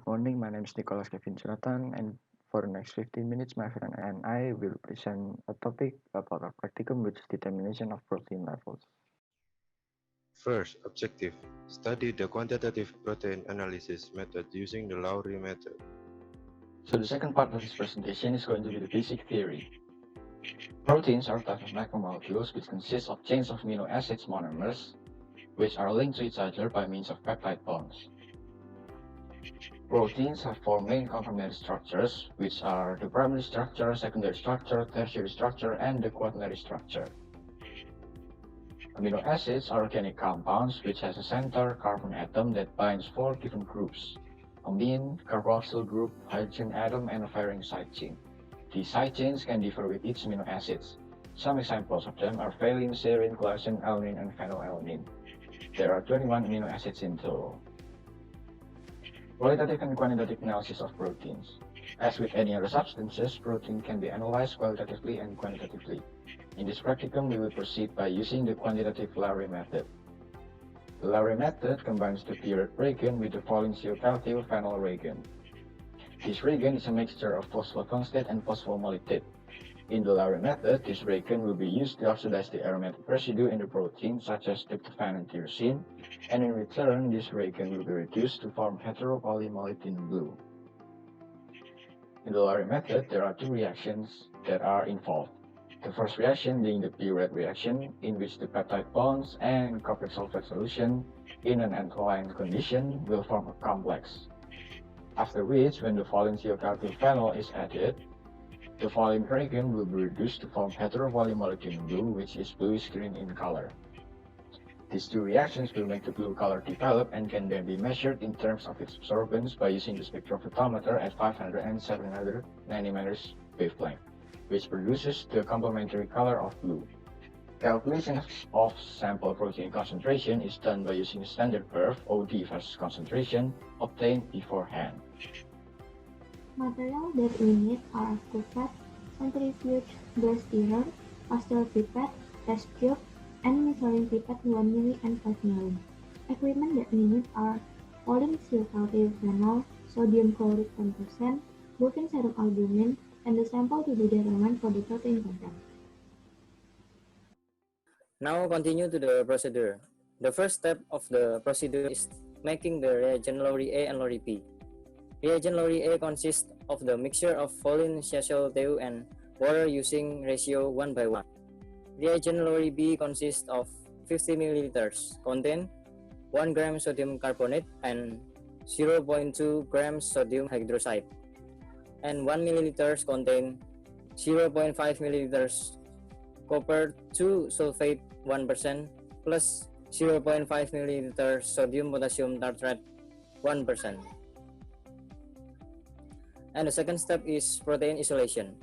morning. My name is Nicholas Kevin Jonathan, and for the next 15 minutes, my friend and I will present a topic about a practicum, which is determination of protein levels. First, objective. Study the quantitative protein analysis method using the Lowry method. So the second part of this presentation is going to be the basic theory. Proteins are types of macromolecules which consist of chains of amino acids monomers, which are linked to each other by means of peptide bonds. Proteins have four main complementary structures, which are the primary structure, secondary structure, tertiary structure, and the quaternary structure. Amino acids are organic compounds which has a center carbon atom that binds four different groups: amine, carboxyl group, hydrogen atom, and a varying side chain. These side chains can differ with each amino acids. Some examples of them are valine, serine, glycine, alanine, and phenylalanine. There are 21 amino acids in total. Qualitative and quantitative analysis of proteins. As with any other substances, protein can be analyzed qualitatively and quantitatively. In this practicum, we will proceed by using the quantitative Lowry method. The Lowry method combines the pure reagent with the valencyocalcium phenyl reagent. This reagent is a mixture of phosphotungstate and phosphomolytate. In the Lowry method, this reagent will be used to oxidize the aromatic residue in the protein, such as tryptophan and tyrosine, and in return, this reagent will be reduced to form heteropolymolytin blue. In the Lowry method, there are two reactions that are involved. The first reaction being the purette reaction, in which the peptide bonds and copper sulfate solution in an alkaline condition will form a complex. After which, when the valencyocalcium phenyl is added, the volume reagent will be reduced to form heteropolymolytin blue, which is bluish-green in color. These two reactions will make the blue color develop and can then be measured in terms of its absorbance by using the spectrophotometer at 500 and 700 nanometers wavelength, which produces the complementary color of blue. Calculation of sample protein concentration is done by using a standard curve, OD versus concentration, obtained beforehand. Material that we need are cuvette, centrifuge, glass stirrer, pastel pipette, test tube, and measuring pipette 1 ml and 5 ml. Equipment that we need are valencyocalcium phenyl, sodium chloride 10%, bovine serum albumin, and the sample to be determined for the protein content. Now continue to the procedure. The first step of the procedure is making the reagent Lowry A and Lowry B. Reagent Lowry A consists of the mixture of Volene, CaCl2 and water using ratio 1:1. Reagent Lowry B consists of 50 ml, contain 1 gram sodium carbonate and 0.2 grams sodium hydroxide, and 1 ml contain 0.5 ml copper 2 sulfate 1% plus 0.5 ml sodium potassium tartrate 1%. And the second step is protein isolation.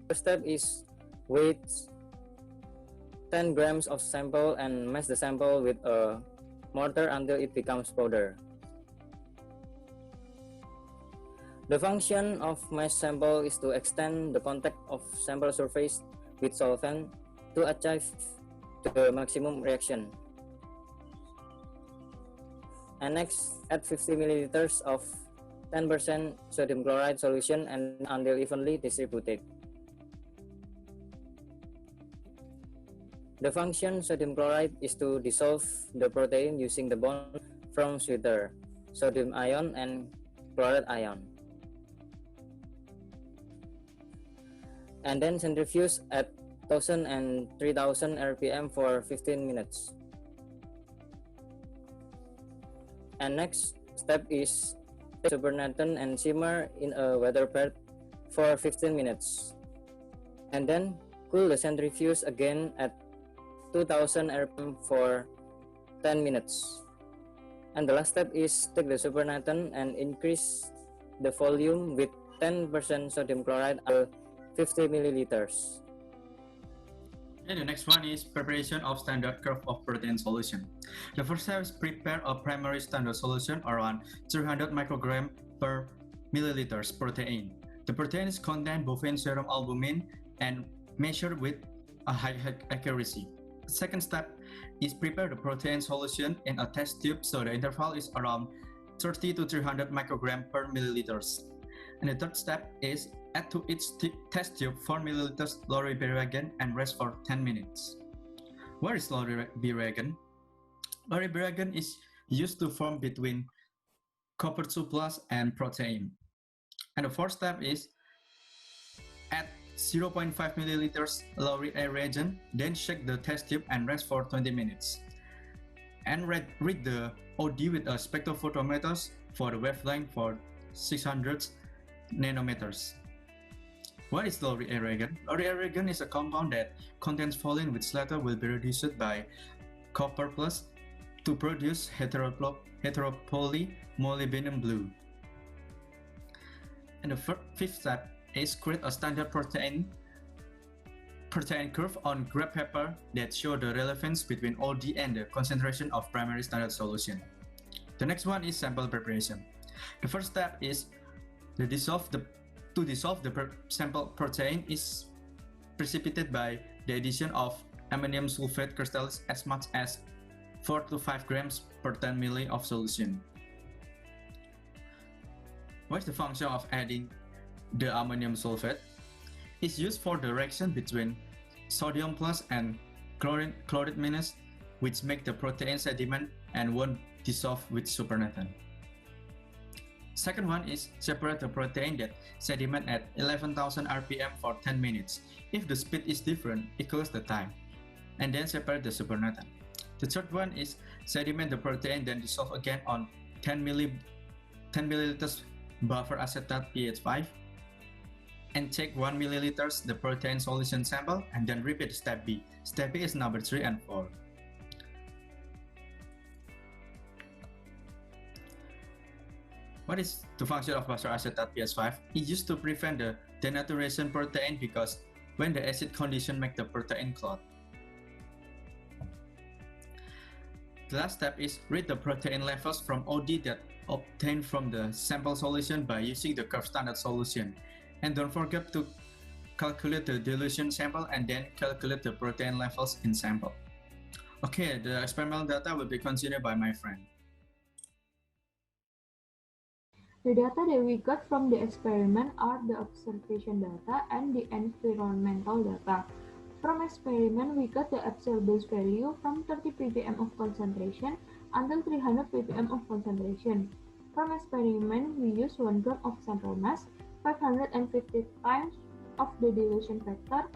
First step is weight 10 grams of sample and mash the sample with a mortar until it becomes powder. The function of mash sample is to extend the contact of sample surface with solvent to achieve the maximum reaction. And next, add 50 milliliters of 10% sodium chloride solution and until evenly distributed. The function sodium chloride is to dissolve the protein using the bond from sweeter, sodium ion and chloride ion. And then centrifuge at 1000 and 3000 rpm for 15 minutes. And next step is supernatant and simmer in a weather bed for 15 minutes. And then cool the centrifuge again at 2000 rpm for 10 minutes. And the last step is take the supernatant and increase the volume with 10% sodium chloride to 50 milliliters. And the next one is preparation of standard curve of protein solution. The first step is prepare a primary standard solution around 300 microgram per milliliters protein. The protein is contain bovine serum albumin and measured with a high accuracy. The second step is prepare the protein solution in a test tube so the interval is around 30 to 300 microgram per milliliters. And the third step is add to each test tube 4 milliliters Lorry-B reagent and rest for 10 minutes. What is Lorry-B reagent? Lorry-B reagent is used to form between copper 2 plus and protein. And the fourth step is add 0.5 milliliters Lorry-A reagent, then shake the test tube and rest for 20 minutes. And read the OD with a spectrophotometer for the wavelength for 600 nanometers. What is Lorry-A reagent? Lorry-A reagent is a compound that contains fluorine which later will be reduced by copper plus to produce heteropoly molybdenum blue. And the fifth step is create a standard protein curve on graph paper that show the relevance between OD and the concentration of primary standard solution. The next one is sample preparation. The first step is to dissolve the sample protein is precipitated by the addition of ammonium sulfate crystals as much as 4 to 5 grams per 10 ml of solution. What is the function of adding the ammonium sulfate? It's used for the reaction between sodium plus and chloride minus, which make the protein sediment and won't dissolve with supernatant. Second one is separate the protein that sediment at 11,000 rpm for 10 minutes. If the speed is different, equals the time. And then separate the supernatant. The third one is sediment the protein, then dissolve again on 10 milliliters buffer acetate pH 5 and take 1 milliliters the protein solution sample and then repeat step B. Step B is number 3 and 4. What is the function of buffer acetate pH 5? It's used to prevent the denaturation protein because when the acid condition make the protein clot. The last step is read the protein levels from OD that obtained from the sample solution by using the curve standard solution. And don't forget to calculate the dilution sample and then calculate the protein levels in sample. Okay, the experimental data will be continued by my friend. The data that we got from the experiment are the observation data and the environmental data. From experiment, we got the absorbance value from 30 ppm of concentration until 300 ppm of concentration. From experiment, we use 1 gram of sample mass, 550 times of the dilution factor,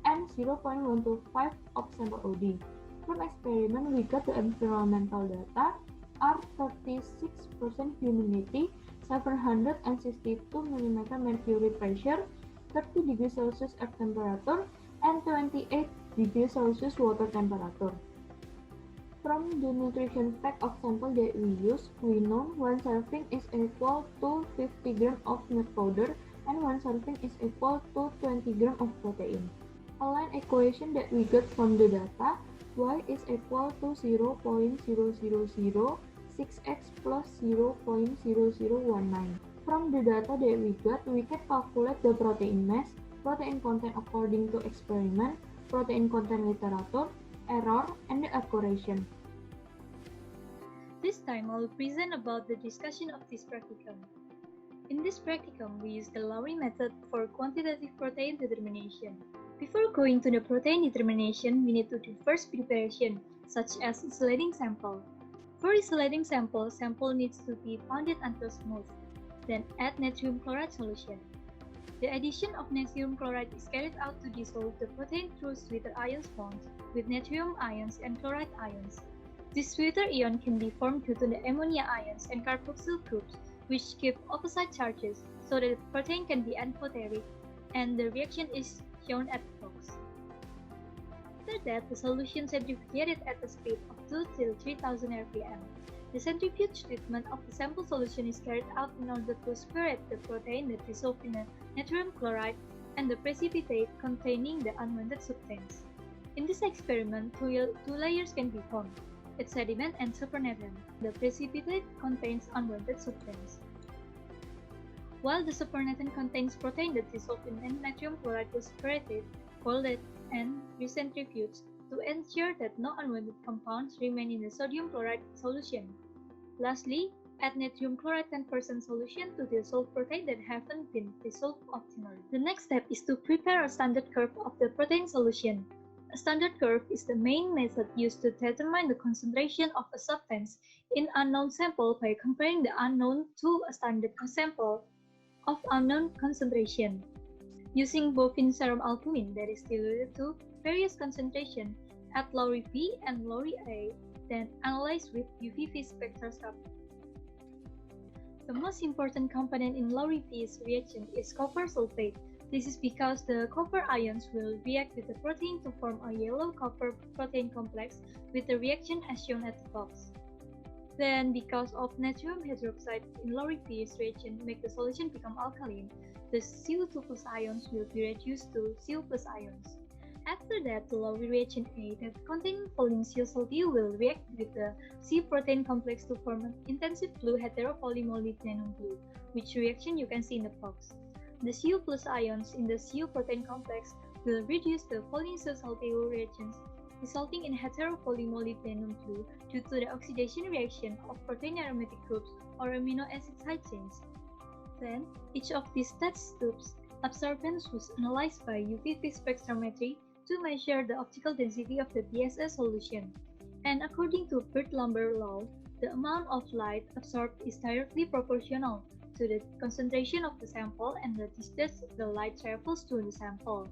and 0.125 of sample OD. From experiment, we got the environmental data are 36% humidity, 762 mm mercury pressure, 30 degrees Celsius air temperature, and 28 degrees Celsius water temperature. From the nutrition fact of sample that we use, we know 1 serving is equal to 50 grams of milk powder and 1 serving is equal to 20 grams of protein. A line equation that we got from the data, y is equal to 0.0006x plus 0.0019. From the data that we got, we can calculate the protein mass, protein content according to experiment, protein content literature, error, and the accuracy. This time I will present about the discussion of this practicum. In this practicum, we use the Lowry method for quantitative protein determination. Before going to the protein determination, we need to do first preparation, such as isolating sample. For isolating sample needs to be pounded until smooth. Then add natrium chloride solution. The addition of natrium chloride is carried out to dissolve the protein through sweeter ions bonds with natrium ions and chloride ions. This sweeter ion can be formed due to the ammonia ions and carboxyl groups, which give opposite charges, so that the protein can be amphoteric, and the reaction is shown at the box. After that, the solution centrifugated at a speed of 2 till 3000 rpm. The centrifuge treatment of the sample solution is carried out in order to separate the protein that dissolved in the natrium chloride and the precipitate containing the unwanted substance. In this experiment, two layers can be formed. It's sediment and supernatant. The precipitate contains unwanted substance, while the supernatant contains protein that dissolved in natrium chloride was separated, folded, and recentrifuged to ensure that no unwanted compounds remain in the sodium chloride solution. Lastly, Add natrium chloride 10% solution to dissolve protein that haven't been dissolved optimally. The next step is to prepare a standard curve of the protein solution. A standard curve is the main method used to determine the concentration of a substance in unknown sample by comparing the unknown to a standard sample of unknown concentration. Using bovine serum albumin that is diluted to various concentration at Lowry B and Lowry A, then analyze with UV spectroscopy. The most important component in Lowry B's reaction is copper sulfate. This is because the copper ions will react with the protein to form a yellow copper protein complex with the reaction as shown at the box. Then, because of natrium hydroxide in Lowry B's reaction make the solution become alkaline, the CO2 plus ions will be reduced to CO plus ions. After that, the Lowry reagent A that containing falling CO salty will react with the C protein complex to form an intensive blue heteropolymolybdenum blue, which reaction you can see in the box. The CO plus ions in the CO protein complex will reduce the falling CO salty reagents, resulting in heteropolymolybdenum blue due to the oxidation reaction of protein aromatic groups or amino acid side chains. Then, each of these test tubes absorbance was analyzed by UV spectrometry to measure the optical density of the BSS solution. And according to Bird-Lumber law, the amount of light absorbed is directly proportional to the concentration of the sample and the distance the light travels to the sample.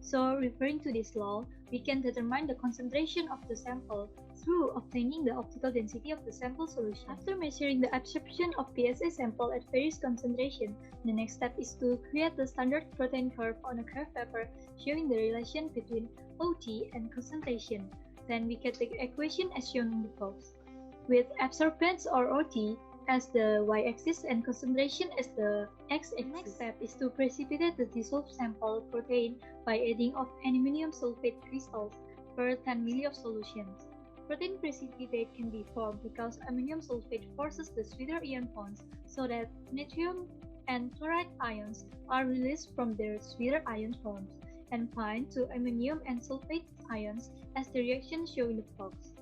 So, referring to this law, we can determine the concentration of the sample through obtaining the optical density of the sample solution. After measuring the absorption of PSA sample at various concentration, the next step is to create the standard protein curve on a graph paper showing the relation between OD and concentration. Then we get the equation as shown in the box, with absorbance or OD as the y-axis and concentration as the x-axis. The next step is to precipitate the dissolved sample protein by adding of aluminum sulfate crystals per 10 ml of solutions. Protein precipitate can be formed because ammonium sulfate forces the sweeter ion bonds so that natrium and chloride ions are released from their sweeter ion bonds and bind to ammonium and sulfate ions as the reaction shown in the box.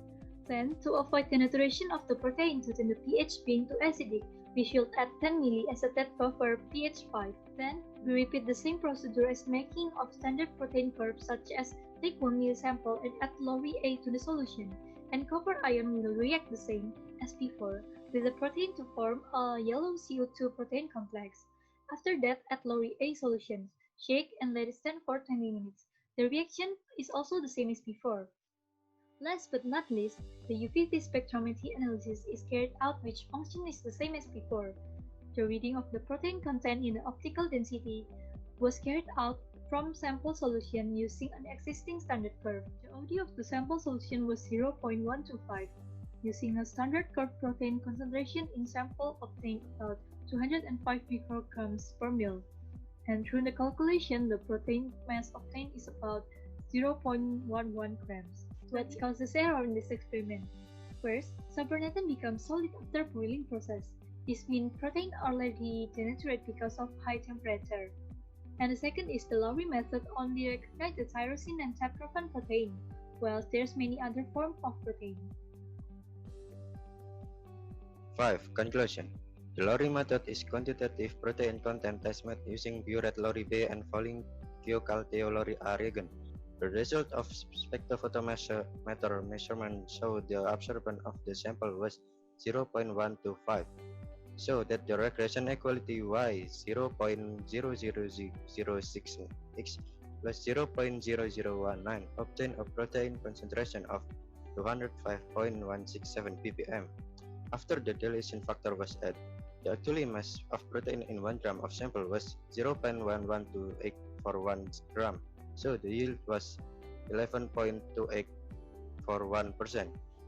Then, to avoid denaturation of the protein due to the pH being too acidic, we should add 10 ml as a test buffer pH 5. Then, we repeat the same procedure as making of standard protein curves, such as take 1 ml sample and add Lowry A to the solution, and copper ion will react the same as before with the protein to form a yellow CO2 protein complex. After that, add Lowry A solution, shake and let it stand for 20 minutes. The reaction is also the same as before. Last but not least, the UV spectrometry analysis is carried out, which function is the same as before. The reading of the protein content in the optical density was carried out from sample solution using an existing standard curve. The OD of the sample solution was 0.125. Using a standard curve, protein concentration in sample obtained about 205 micrograms per ml. And through the calculation, the protein mass obtained is about 0.11 grams. What causes error in this experiment? First, supernatant becomes solid after boiling process. This means protein already denatured because of high temperature. And the second is the Lowry method only recognize the tyrosine and tryptophan protein, while there's many other forms of protein. 5. Conclusion. The Lowry method is quantitative protein content test method using burette Lowry B and falling Q-calteo Lowry A reagent. The result of spectrophotometer measurement showed the absorption of the sample was 0.125, so that the regression equality y 0.00006x plus 0.0019 obtained a protein concentration of 205.167 ppm. After the dilution factor was added, the actual mass of protein in 1 gram of sample was 0.1128 for 1 gram. So the yield was 11.28 for 1%.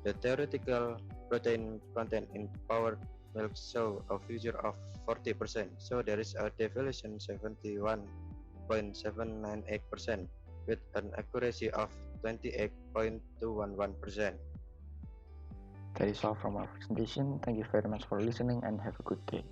The theoretical protein content in powdered milk show a figure of 40%. So there is a deviation 71.798% with an accuracy of 28.211%. That is all from our presentation. Thank you very much for listening and have a good day.